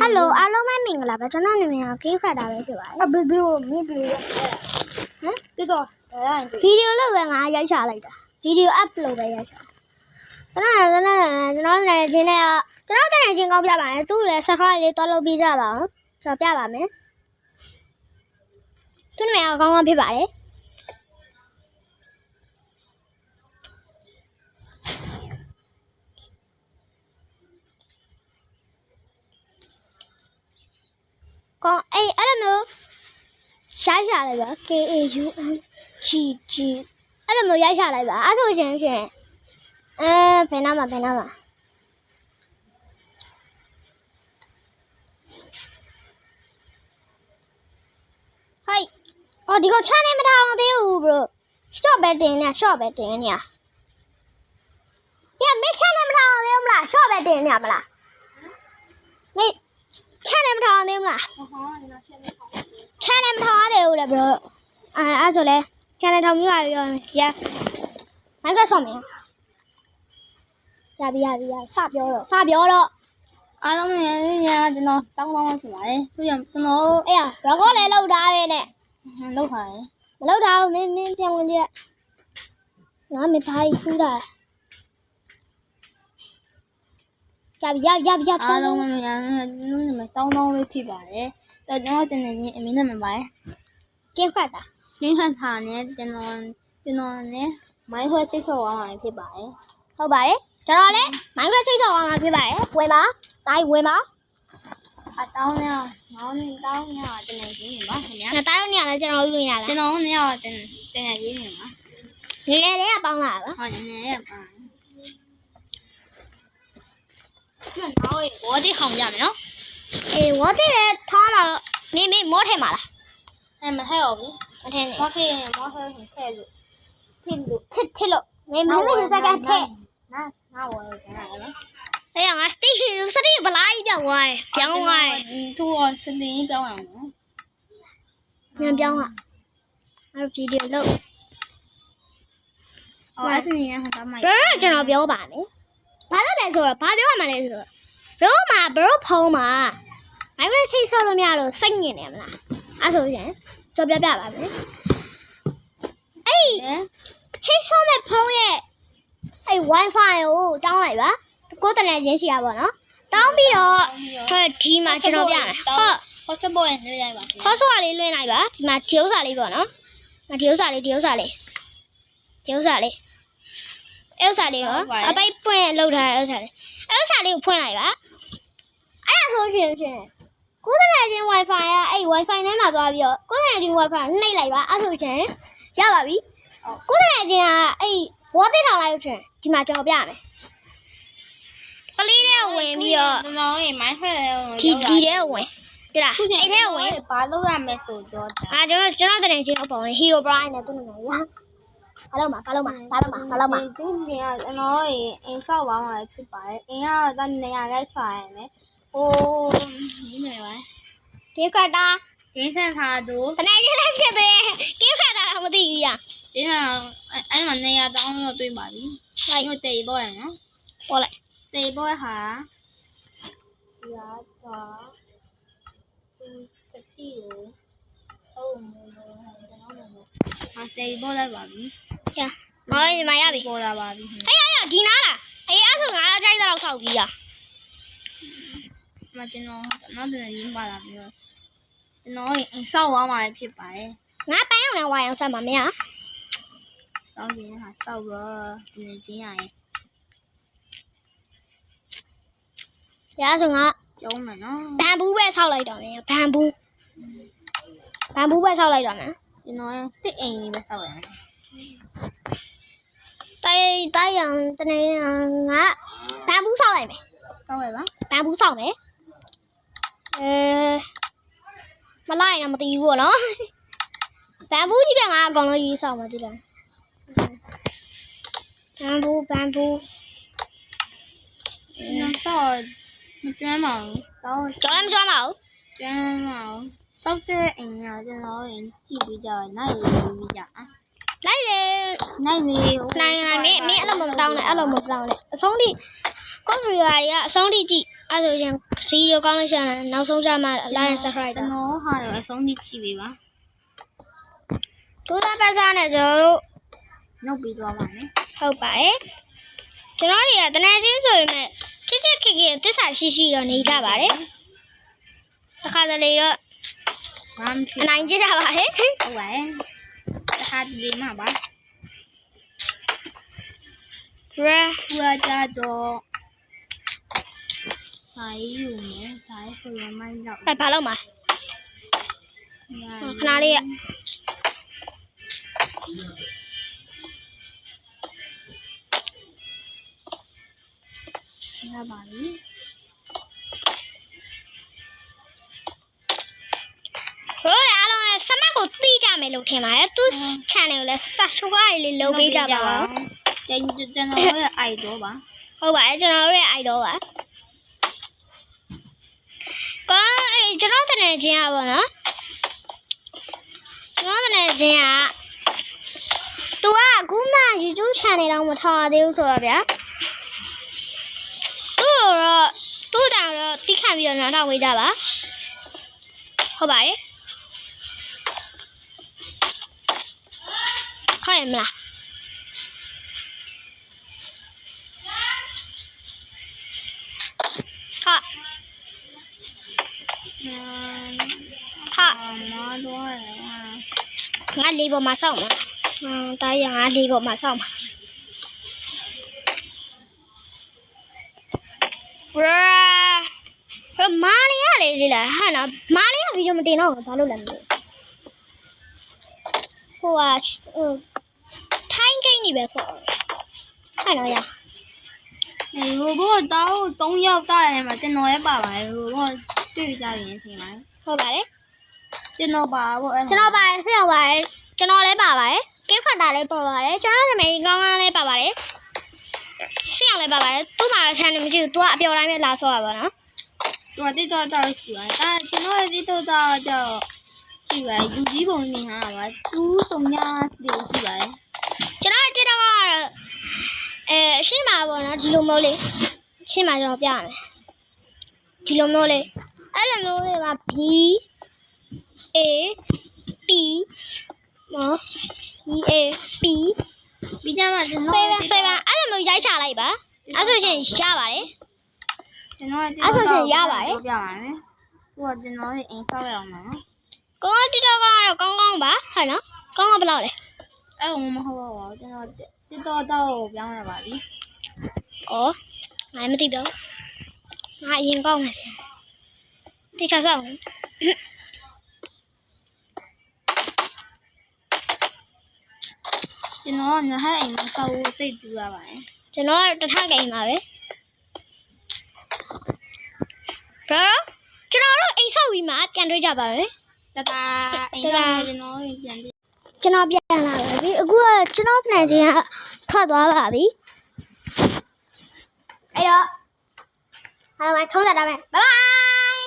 Hello အားလုံးပဲမင်္ဂလာပါကျွန်တော်နာမည်က Game Fighter ပဲဖြစ်ပါတယ် ဘီဘီကိုမြင်ပြီဟမ်တော်တော်ဗီဒီယိုလို့ပဲငါရိုက်ချလိုက်တာဗီဒီယို up လို့ပဲရိုက်ချကျွန်တော်တကယ်ချင်းနဲ့ကျွန်တော်တကယ်ချင်းကောင်းပြပါတယ်သူလည်း subscribe လေးတွားလုပ်ပြီးကြပါအောင်ကျွန်တော်ပြပါမယ်သူနာမည်ကကောင်းကောင်းဖြစ်ပါတယ်ကောင်းအဲ့လိုမျိုးရိုက်ချလိုက်ပါ KAUNGG အဲ့လိုမျိုးရိုက်ချလိုက်ပါအဲ့ဆိုရှင်ဘယ်နာမှာဟိုဒီက channel မထားအောင်သေးဘူး bro short ပဲတင်နေ short ပဲတင်နေညမ channel မထားအောင်သေးဘူးမလား short ပဲတင်နေမလားမ channel မထားအောင်သေးဘူးမလား channel မထားသေးဘူးလေ bro အဲ့ဆိုလဲ channel ထောင်မျိုးရရ Microsoft မယ်ရပြီစပြောတော့အားလုံးမြင်နေရကျွန်တော်တောင်းဖြစ်ပါတယ်သူရကျွန်တော်အေးရဘကောလည်းလောက်ထားရဲနဲ့လောက်ထားတယ်မလောက်ထားဘူးမင်းပြန်ဝင်ကြငါမဖိုင်ခူးတာရအားလုံးမြင်နေတောင်းလေးဖြစ်ပါတယ်တော့ကျွန်တော်တင်နေအမင်းနဲ့မပါကင်းဖတ်တာနဲ့ကျွန်တော်နဲ့မိုင်းခွဲချိတ်ဆော့သွားမှာဖြစ်ပါတယ်ဟုတ်ပါတယ်ကျွန်တော်လည်းမိုင်းခွဲချိတ်ဆော့သွားမှာဖြစ်ပါတယ်ဝင်ပါတိုင်းဝင်ပါတောင်းရတင်နေရင်းပါခင်ဗျာတားရနေရလဲကျွန်တော်လုပ်ရလားကျွန်တော်နဲ့ရတင်နေရင်းပါငယ်လေးကပေါင်းလာပါဟုတ်ငယ်လေးကပေါင်းကျွန်တော်ဝေါ်တိခေါင်ကြမယ်နော်အေးဝေါ်တိလည်းထားလာမင်းမောထဲမှာလားမထဲရောဘူးမထဲနဲ့မောထဲထဲလို့ထစ်လို့မင်းစကားထက်ငါဝေါ်တယ်နော်အေးငါစတိဘလာကြီးပြောင်းသွားသူ့စတင်ပြောင်းအောင်နော်ပြန်ပြောင်းอ่ะအဲ့ဗီဒီယိုလုပ်အဲ့ဒါညဟိုမှာကျွန်တော်ပြောပါမယ်ဘာလို့လဲဆိုတော့ဘာပြောရမှာလဲဆိုတော့ဘရိုဖုန်းမှာမိုက်ခရိုချိတ်ဆော့လို့မရလို့စိတ်ညစ်နေမလားအဲ့ဆိုရင်ကျွန်တော်ပြပါမယ်အဲ့ချိတ်ဆော့မဲ့ဖုန်းရဲ့အဲ့ Wi-Fi ကိုတောင်းလိုက်ပါကိုယ်တလည်းချင်းရှိရပါတော့တောင်းပြီးတော့ဒီမှာကျွန်တော်ပြမယ်hotspot နဲ့နေလိုက်ပါ hotspot လေးလွှင့်လိုက်ပါဒီမှာဒီဥစ္စာလေးပေါ့နော်ဒီဥစ္စာလေးရောအပိုက်ပွင့်လောက်ထားတဲ့ဥစ္စာလေးကိုဖွင့်လိုက်ပါအဲ့ဒါဆိုရှင်ကိုယ်တည်းချင်း Wi-Fi ကအဲ့ Wi-Fi နဲ့မှာသွားပြီးတော့ကိုယ်တည်းချင်း Wi-Fi နှိပ်လိုက်ပါအဲ့ဆိုရှင်ရပါပြီကိုယ်တည်းချင်းကအဲ့ဝါးသိထောင်လိုက်လို့ရှင်ဒီမှာကျွန်တော်ပြမယ်ပလေးတဲ့ဝင်ပြီးတော့ကျွန်တော်ရေမိုင်းခွဲတယ်ဒီတဲ့ဝင်တွေ့လားအဲ့ထဲဝင်ဘာလုပ်ရမလဲဆိုတော့ကျွန်တော်တည်းချင်းအပေါ်ဝင် Hero Brian နဲ့သူ့နာမည်ရဘာလို့မဒီပြင်ကကျွန်တော်ရေအင်းဆောက်ပါမှာဖြစ်ပါတယ်အင်းကတော့နေရာလဲဆွာရမယ်ဟိုဒီနေပါဒီကတာဂိမ်းဆန်ထားသူတနေ့ချင်းလည်းဖြစ်သေးကိခတာတော့မသိဘူးရဒီကအဲ့မှာနေရာတောင်းတော့တွေ့ပါပြီအဲ့ဟိုတေပေါ်ရနော်ပေါ်လိုက်တေပေါ်ဟာရတာစတီကိုဟုတ်မယ်ဟာတေပေါ်လိုက်ပါပြီဟောဒီမှာရပြီပေါ်လာပါပြီဟေးဒီနားလားအဲ့ဆိုငါကြိုက်တော့ခောက်ပြီးရမကျွန်တော်တည်းရင်းပါလာပြီးတော့ကျွန်တော်အိမ်ဆောက်သွားမှာဖြစ်ပါတယ်ငါပန်းအောင်နဲ့ဝိုင်အောင်ဆက်မှာမရဆောက်ရင်ဟာဆောက်တော့ဒီနေ့ကျင်းရရင်ရဆိုငါကျုံးမယ်နော်ဘန်ဘူးပဲဆောက်လိုက်တော့မယ်ဘန်ဘူးပဲဆောက်လိုက်တော့မယ်ကျွန်တော်တစ်အိမ်လေးပဲဆောက်ရမယ်တိုက်ရန်တနေ့ငါဘန်ဘူးဆောက်လိုက်မယ်ဆောက်ရပါဘန်ဘူးဆောက်မယ်မလိုက်တော့မသိဘူးပေါ့နော်ဘန်ဘူးကြီးပဲငါအကောင်လုံးရေးဆောက်မှာဒီလားဘန်ဘူးဆောက်မကျွမ်းပါဘူးကျော်လည်းမကျွမ်းပါဘူးကျွမ်းပါဘူးဆောက်တဲ့အိမ်ကကျွန်တော်ရင်ကြည့်ပြီးကြတော့နိုင်ပြီးကြလိုက်လေနိုင်လေမင်းအဲ့လိုမတောင်းနဲ့အဆုံးထိကွန်ပျူတာတွေကအဆုံးထိကြည့် အဲ့ဆိုရင်ဗီဒီယိုကောင်းလို့ရှိရင်နောက်ဆုံးကြမှာ like and subscribe ကျွန်တော်ဟာတော့အဆုံးထိကြည့်ပေးပါ ဒိုးသားပတ်စားနဲ့ကျွန်တော်တို့ နှုတ်ပြီးသွားပါမယ် ဟုတ်ပါတယ်ကျွန်တော်တွေကတနင်္ဂနွေဆိုရင်မဲ့ချစ်ချစ်ခင်ခင်သစ္စာရှိရှိတော့နေကြပါတယ်တခါတလေတော့ ဘာမှဖြစ် အနိုင်ကျကြပါတယ် ဟုတ်ပါတယ်တခါတလေမှပါ ရ သူကကြတော့ဟာယူမယ်ဒါဆိုရင်မိုင်းတော့ အဲ့ဘာလို့မှာခဏလေးရ ရပါပြီ ရိုးလေအားလုံးရဲ့စမတ်ကိုတီးကြမယ်လို့ထင်ပါတယ်သူ channel ကိုလည်း subscribe လေးလုပ်ပေးကြပါဦး ကျွန်တော်ရဲ့ idol ပါ ဟုတ်ပါတယ်ကျွန်တော်တို့ရဲ့ idol ပါကောကျွန်တော်တနေချင်းอ่ะဗောနော်ကျွန်တော်တနေချင်းอ่ะ तू อ่ะအခုမှ YouTube channel တော့မထားသေးဘူးဆိုတော့ဗျာသူ့တောင်တော့တိခံပြီးတော့နားထောင်ဝေးကြပါဟုတ်ပါတယ်ခေါ်ရမလားဟာမာတော့ရ ငါလေးပေါ်မှာစောင့်မှာတားရငါလေးပေါ်မှာစောင့်မှာမာလီရလေဒီလားဟာနော်မာလီရဗီဒီယိုမတင်တော့ဘာလို့လဲမသိဟိုဟာထိုင်းကိန်းနေပဲဆိုဟာနော်ရ ဟိုဘောတောင်း3ယောက်တားတယ်မှာကျွန်တော်ရဲ့ပါပါတယ်ဟိုဘောတွေ့ကြရင်ထင်ပါတယ် ဟုတ်ပါတယ် ကျွန်တော်ပါဘောအဲ့ ကျွန်တော်ပါတယ်ဆက်ရောက်ပါတယ်ကျွန်တော်လည်းပါပါတယ်ကင်းဖတ်တာလည်းပါပါတယ်ကျွန်တော်နာမည်ကောင်းကောင်းလည်းပါပါတယ်ဆက်ရောက်လည်းပါပါတယ်သူ့မှာ channel မရှိဘူး तू ကအပျော်တိုင်းပဲလာဆော့တာပါနော် သူကတိတော့တော့ရှိပါတယ်ဒါကျွန်တော်ရဲ့တိတော့တော့ရှိပါတယ်လူကြီးပုံနေဟာပါသူ့တုံညာတည်ရှိပါတယ် ကျွန်တော်တက်တော့ကတော့ရှင်းပါပေါ့နော်ဒီလိုမျိုးလေးရှင်းပါကျွန်တော်ပြရမယ်ဒီလိုမျိုးလေးအဲ့လိုမျိုးလေးပါ B A P နော် B A P ပြီးကြမှာကျွန်တော် 7အဲ့လိုမျိုးရိုက်ချလိုက်ပါအဲ့ဆိုရင်ရပါတယ် ကျွန်တော်ပြပါမယ်သူကကျွန်တော်ရဲ့အိမ်ဆောက်ရအောင်နော် ကိုတက်တော့ကတော့ကောင်းကောင်းပါဟုတ်နော်ကောင်းကောင်းဘယ်လောက်လဲ အဲ့မဟုတ်ပါဘူးကျွန်တော်တိတော့ပြောင်းရပါပြီ ဩငါမသိတော့ငါအရင်ကောင်းတယ်တေချာဆောင် ကျွန်တော်ငါဟဲ့အိမ်မှာဆောက်ဖို့စိတ်တူရပါတယ် ကျွန်တော်တထကိန်းပါပဲ bro ကျွန်တော်တို့အိမ်ဆောက်ပြီးမှပြန်တွေ့ကြပါမယ် တတာအိမ်ဆောက်ကျွန်တော်ပြန်ပြီး ကျွန်တော်ပြန်လာပါပြီအခုကကျွန်တော်တနင်္ဂနွေကထွက်သွားပါပြီအဲ့တော့အားလုံးထုံးစံထားမယ် bye bye